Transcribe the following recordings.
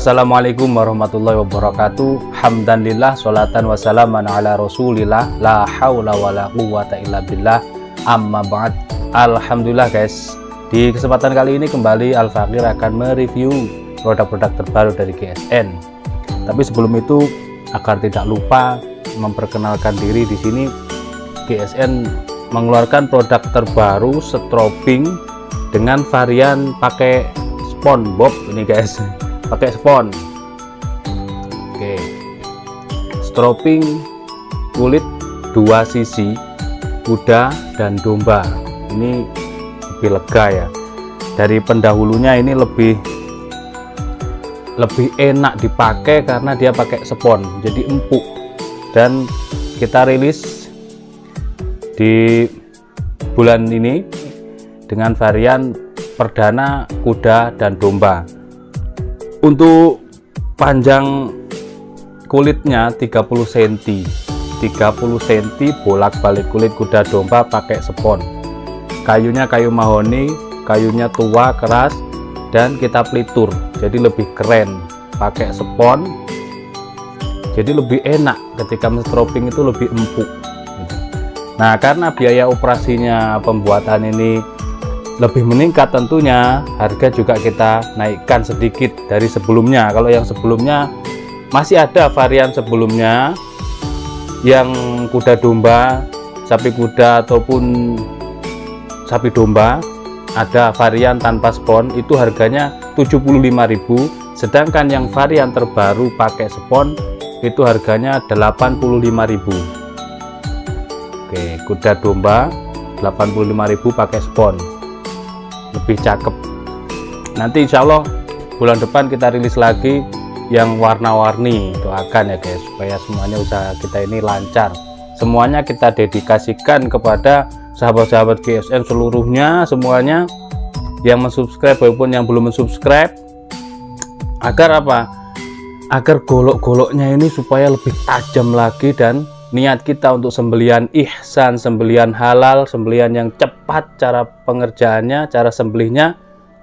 Assalamualaikum warahmatullahi wabarakatuh. Hamdanillah, sholatan wassalaman ala rasulillah, la hawla wa la quwwata illa billah, amma ba'd. Alhamdulillah guys, di kesempatan kali ini kembali Al-Fakir akan mereview produk-produk terbaru dari GSN. Tapi sebelum itu, agar tidak lupa memperkenalkan diri, di sini GSN mengeluarkan produk terbaru strobing dengan varian pakai SpongeBob ini guys. Pakai spon. Oke, strobing kulit 2 sisi kuda dan domba. Ini lebih lega ya, dari pendahulunya. Ini lebih enak dipakai karena dia pakai spon, jadi empuk. Dan kita rilis di bulan ini dengan varian perdana kuda dan domba. Untuk panjang kulitnya 30 cm, 30 cm bolak-balik kulit kuda domba pakai spon. Kayunya kayu mahoni, kayunya tua keras, dan kita pelitur, jadi lebih keren. Pakai spon, jadi lebih enak ketika strobing, itu lebih empuk. Nah, karena biaya operasinya pembuatan ini lebih meningkat, tentunya harga juga kita naikkan sedikit dari sebelumnya. Kalau yang sebelumnya masih ada varian sebelumnya yang kuda domba, sapi kuda ataupun sapi domba, ada varian tanpa spon, itu harganya 75.000. Sedangkan yang varian terbaru pakai spon itu harganya 85.000. Oke, kuda domba 85.000 pakai spon, lebih cakep. Nanti insya Allah bulan depan kita rilis lagi yang warna-warni. Doakan ya guys, supaya semuanya usaha kita ini lancar. Semuanya kita dedikasikan kepada sahabat-sahabat GSN seluruhnya, semuanya yang mensubscribe maupun yang belum mensubscribe. Agar apa? Agar golok-goloknya ini supaya lebih tajam lagi, dan niat kita untuk sembelian ihsan, sembelian halal, sembelian yang cepat, cara pengerjaannya, cara sembelihnya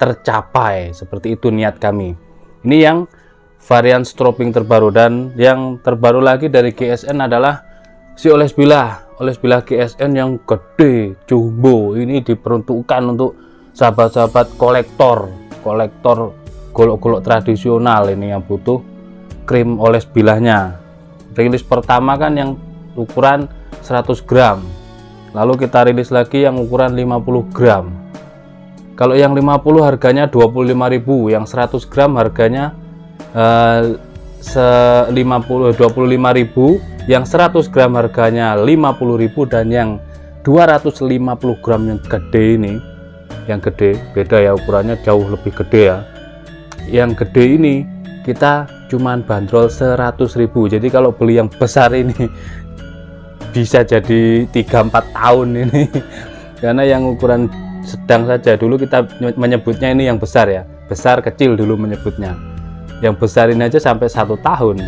tercapai. Seperti itu niat kami. Ini yang varian strobing terbaru. Dan yang terbaru lagi dari GSN adalah si oles bilah GSN yang gede jumbo. Ini diperuntukkan untuk sahabat-sahabat kolektor golok-golok tradisional ini yang butuh krim oles bilahnya. Rilis pertama kan yang ukuran 100 gram, lalu kita rilis lagi yang ukuran 50 gram. Kalau yang 50 harganya 25.000, yang 100 gram harganya 25.000, yang 100 gram harganya 50.000, dan yang 250 gram yang gede ini, yang gede beda ya, ukurannya jauh lebih gede ya. Yang gede ini kita cuman bandrol 100.000. Jadi kalau beli yang besar ini bisa jadi 3-4 tahun ini. Karena yang ukuran sedang saja dulu kita menyebutnya ini yang besar ya, besar kecil dulu menyebutnya. Yang besar ini aja sampai 1 tahun.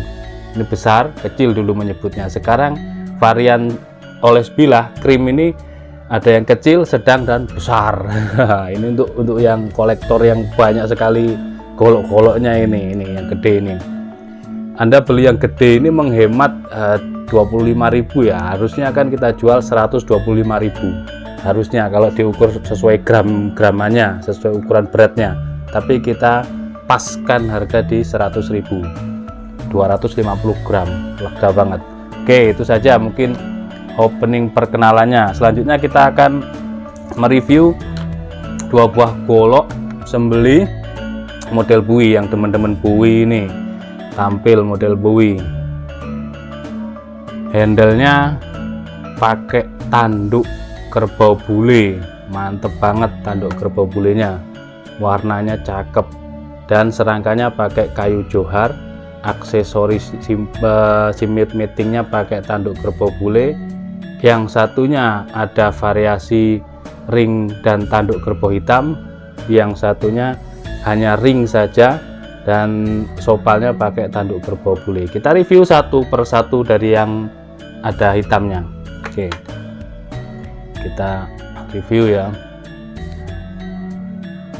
Ini besar kecil dulu menyebutnya. Sekarang varian oles bilah krim ini ada yang kecil, sedang, dan besar. Ini untuk yang kolektor yang banyak sekali golok-goloknya ini yang gede ini. Anda beli yang gede ini menghemat 25.000 ya, harusnya kan kita jual 125.000 harusnya kalau diukur sesuai gram-gramannya, sesuai ukuran beratnya. Tapi kita paskan harga di 100.000, 250 gram, lega banget. Oke, itu saja mungkin opening perkenalannya. Selanjutnya kita akan mereview 2 buah golok sembelih model bui. Yang teman-teman bui ini tampil model bui, handlenya pakai tanduk kerbau bule, mantep banget tanduk kerbau bulenya, warnanya cakep, dan serangkanya pakai kayu johar. Aksesoris simit-mitingnya pakai tanduk kerbau bule. Yang satunya ada variasi ring dan tanduk kerbau hitam, yang satunya hanya ring saja dan sopalnya pakai tanduk kerbau bule. Kita review satu persatu dari yang ada hitamnya. Oke, kita review ya.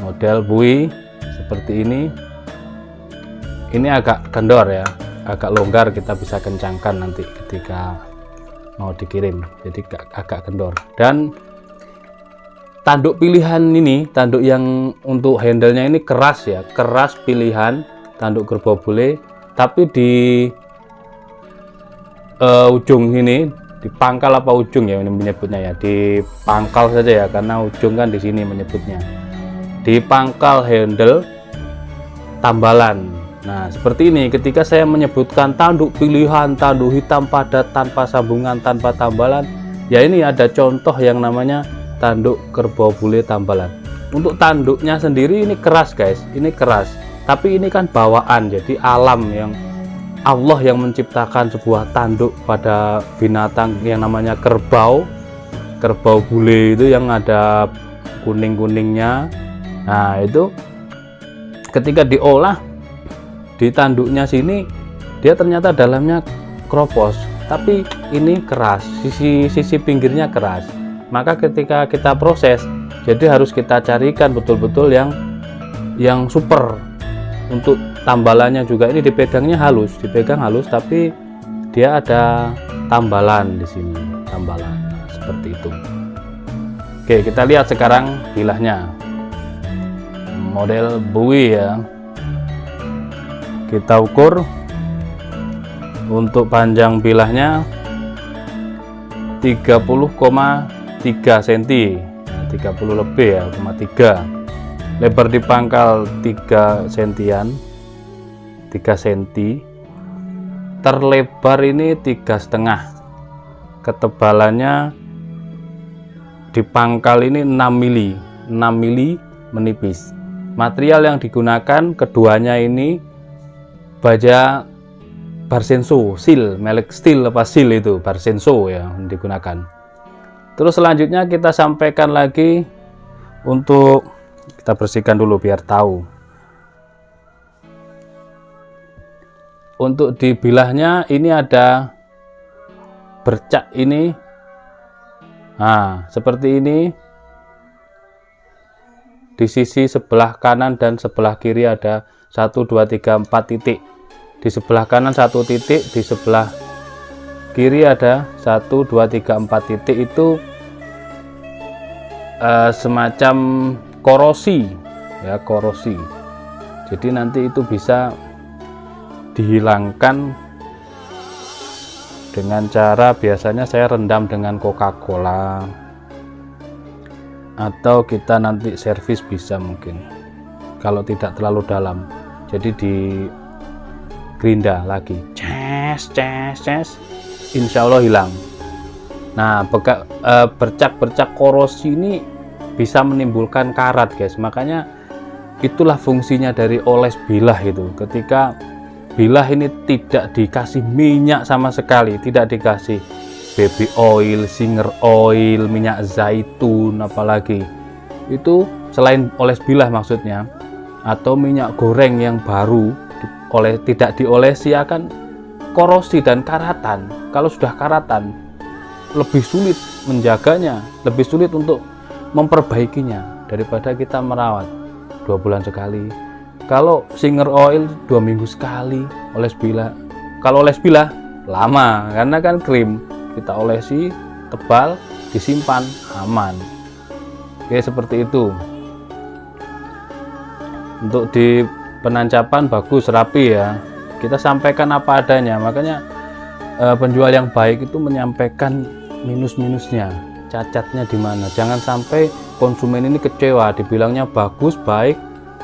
Model bui seperti ini. ini agak kendor ya, agak longgar, kita bisa kencangkan nanti ketika mau dikirim, jadi agak kendor. Dan tanduk pilihan ini, tanduk yang untuk handle-nya ini keras ya, keras pilihan tanduk kerbau bule, tapi di ujung ini, di pangkal apa ujung ya ini menyebutnya ya, di pangkal saja ya, karena ujung kan di sini menyebutnya, di pangkal handle tambalan. Nah seperti ini, ketika saya menyebutkan tanduk pilihan, tanduk hitam padat tanpa sambungan, tanpa tambalan, ya ini ada contoh yang namanya tanduk kerbau bule tambalan. Untuk tanduknya sendiri ini keras guys, ini keras, tapi ini kan bawaan, jadi alam yang Allah yang menciptakan sebuah tanduk pada binatang yang namanya kerbau bule itu yang ada kuning-kuningnya. Nah itu ketika diolah di tanduknya sini, dia ternyata dalamnya kropos, tapi ini keras, sisi pinggirnya keras. Maka ketika kita proses, jadi harus kita carikan betul-betul yang super. Untuk tambalannya juga ini dipegangnya halus, dipegang halus, tapi dia ada tambalan di sini, tambalan seperti itu. Oke, kita lihat sekarang bilahnya, model Bowie ya. Kita ukur untuk panjang bilahnya 30,3 cm, 30 lebih ya, 3. Lebar di pangkal 3 sentian, 3 cm. Terlebar ini 3,5. Ketebalannya di pangkal ini 6 mili, 6 mili menipis. Material yang digunakan keduanya ini baja Barsenso, seal, merek steel apa seal itu, Barsenso ya digunakan. Terus selanjutnya kita sampaikan lagi, untuk kita bersihkan dulu biar tahu. Untuk di bilahnya ini ada bercak ini, nah seperti ini. Di sisi sebelah kanan dan sebelah kiri ada 1, 2, 3, 4 titik. Di sebelah kanan 1 titik, di sebelah kiri ada 1, 2, 3, 4 titik. Itu semacam korosi ya, korosi. Jadi nanti itu bisa dihilangkan dengan cara, biasanya saya rendam dengan Coca-Cola, atau kita nanti servis bisa mungkin kalau tidak terlalu dalam, jadi di gerinda lagi, ces, insya Allah hilang. Nah bercak-bercak korosi ini bisa menimbulkan karat guys, makanya itulah fungsinya dari oles bilah itu. Ketika bilah ini tidak dikasih minyak sama sekali, tidak dikasih baby oil, singer oil, minyak zaitun, apalagi itu selain oles bilah maksudnya, atau minyak goreng yang baru tidak diolesi akan korosi dan karatan. Kalau sudah karatan lebih sulit menjaganya, lebih sulit untuk memperbaikinya daripada kita merawat 2 bulan sekali. Kalau singer oil 2 minggu sekali oles bilah. Kalau oles bilah lama, karena kan krim, kita olesi tebal, disimpan aman. Oke, seperti itu. Untuk di penancapan bagus, rapi ya, kita sampaikan apa adanya. Makanya penjual yang baik itu menyampaikan minus-minusnya, cacatnya di mana. Jangan sampai konsumen ini kecewa, dibilangnya bagus, baik,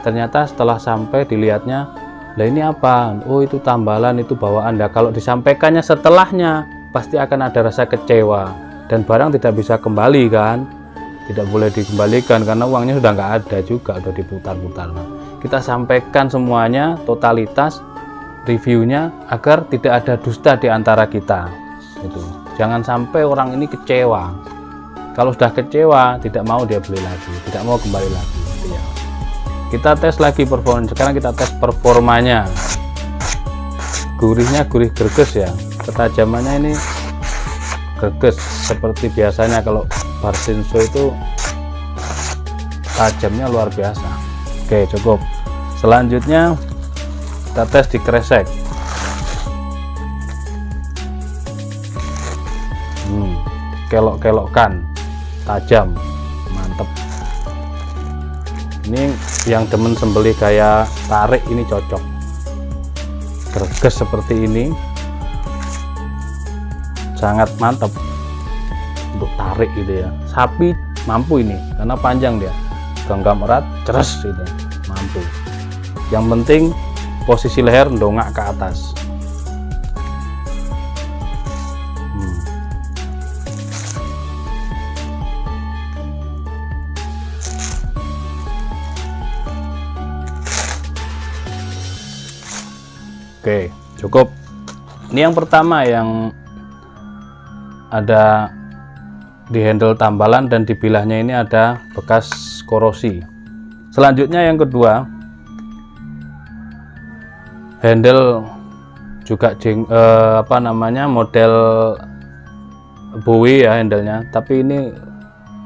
ternyata setelah sampai dilihatnya, lah ini apa? Oh itu tambalan, itu bawaan. Nah, kalau disampaikannya setelahnya pasti akan ada rasa kecewa, dan barang tidak bisa kembali kan, tidak boleh dikembalikan karena uangnya sudah nggak ada juga, udah diputar-putar. Nah, kita sampaikan semuanya, totalitas reviewnya, agar tidak ada dusta di antara kita. Itu jangan sampai orang ini kecewa. Kalau sudah kecewa, tidak mau dia beli lagi, tidak mau kembali lagi gitu ya. Kita tes lagi performa. Sekarang kita tes performanya. Gurihnya gurih greges ya, ketajamannya ini greges seperti biasanya. Kalau Barsenso itu tajamnya luar biasa. Oke, cukup. Selanjutnya Kita tes di kresek. Kelok-kelokkan, tajam, mantep. Ini yang demen sembelih kayak tarik ini cocok. Greges seperti ini sangat mantap untuk tarik gitu ya. Sapi mampu ini karena panjang dia, genggam erat, ceres gitu, mampu. Yang penting posisi leher ndongak ke atas. Oke, cukup. Ini yang pertama yang ada di handle tambalan dan di bilahnya ini ada bekas korosi. Selanjutnya yang kedua, handle juga model Bowie ya handlenya, tapi ini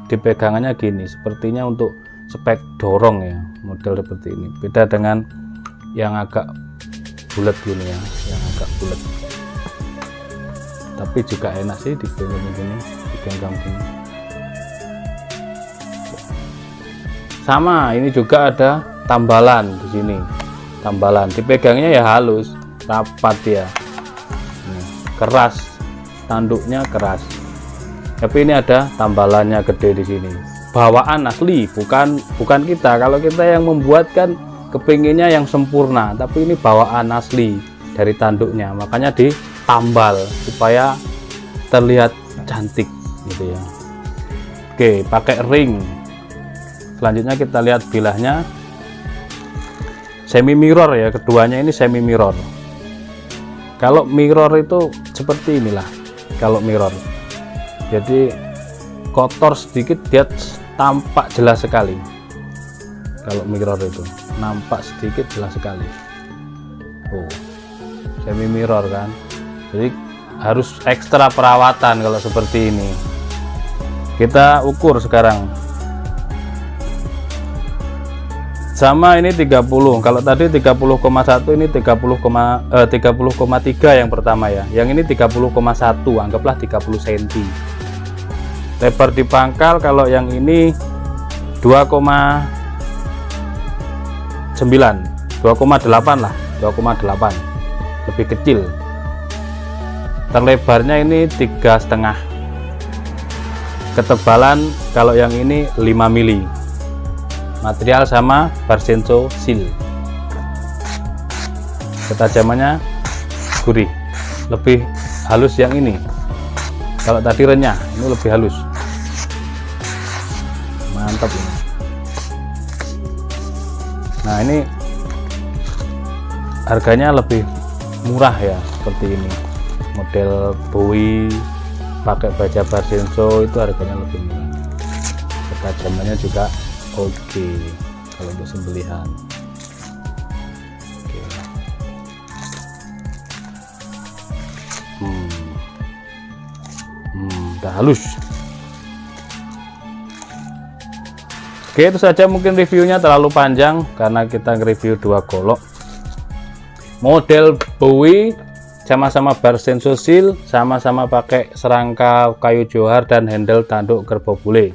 dipegangannya gini, sepertinya untuk spek dorong ya, model seperti ini. Beda dengan yang agak bulat gini ya, yang agak bulat. Tapi juga enak sih digenggam gini. Sama, ini juga ada tambalan di sini. Tambalan, dipegangnya ya halus, rapat ya. Keras, tanduknya keras. Tapi ini ada tambalannya gede di sini. Bawaan asli, bukan kita. Kalau kita yang membuat kan kepinginnya yang sempurna, tapi ini bawaan asli dari tanduknya, makanya ditambal supaya terlihat cantik gitu ya. Oke, pakai ring. Selanjutnya kita lihat bilahnya semi mirror ya, keduanya ini semi mirror. Kalau mirror itu seperti inilah, kalau mirror jadi kotor sedikit dia tampak jelas sekali. Kalau mirror itu nampak sedikit jelas sekali. Semi mirror kan, jadi harus ekstra perawatan kalau seperti ini. Kita ukur sekarang. Sama ini 30, kalau tadi 30,1 ini 30,3 yang pertama ya. Yang ini 30,1, anggaplah 30 cm. Lebar di pangkal kalau yang ini 2,8 lah, 2,8, lebih kecil. Terlebarnya ini 3,5. Ketebalan kalau yang ini 5 mili. Material sama Barsenso Seal. Ketajamannya gurih, lebih halus yang ini. Kalau tadi renyah, ini lebih halus. Mantap ini. Nah, ini harganya lebih murah ya, seperti ini. Model Bowie pakai baja Barsenso itu harganya lebih murah. Ketajamannya juga oke kalau untuk sembelihan. Oke. Udah halus. Oke, itu saja mungkin reviewnya, terlalu panjang karena kita nge-review 2 golok. Model Bowie sama-sama Barsenso Seal, sama-sama pakai serangka kayu johar dan handle tanduk kerbau bule.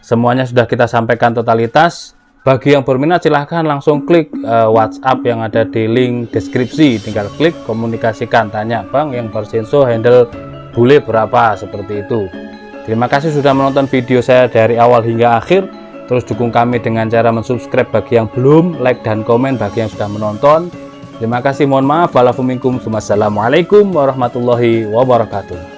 Semuanya sudah kita sampaikan totalitas. Bagi yang berminat silahkan langsung klik WhatsApp yang ada di link deskripsi. Tinggal klik, komunikasikan, tanya, "Bang, yang Barsenso handle bule berapa?" Seperti itu. Terima kasih sudah menonton video saya dari awal hingga akhir. Terus dukung kami dengan cara mensubscribe bagi yang belum, like dan komen bagi yang sudah menonton. Terima kasih, mohon maaf. Walafuminkum. Wassalamualaikum warahmatullahi wabarakatuh.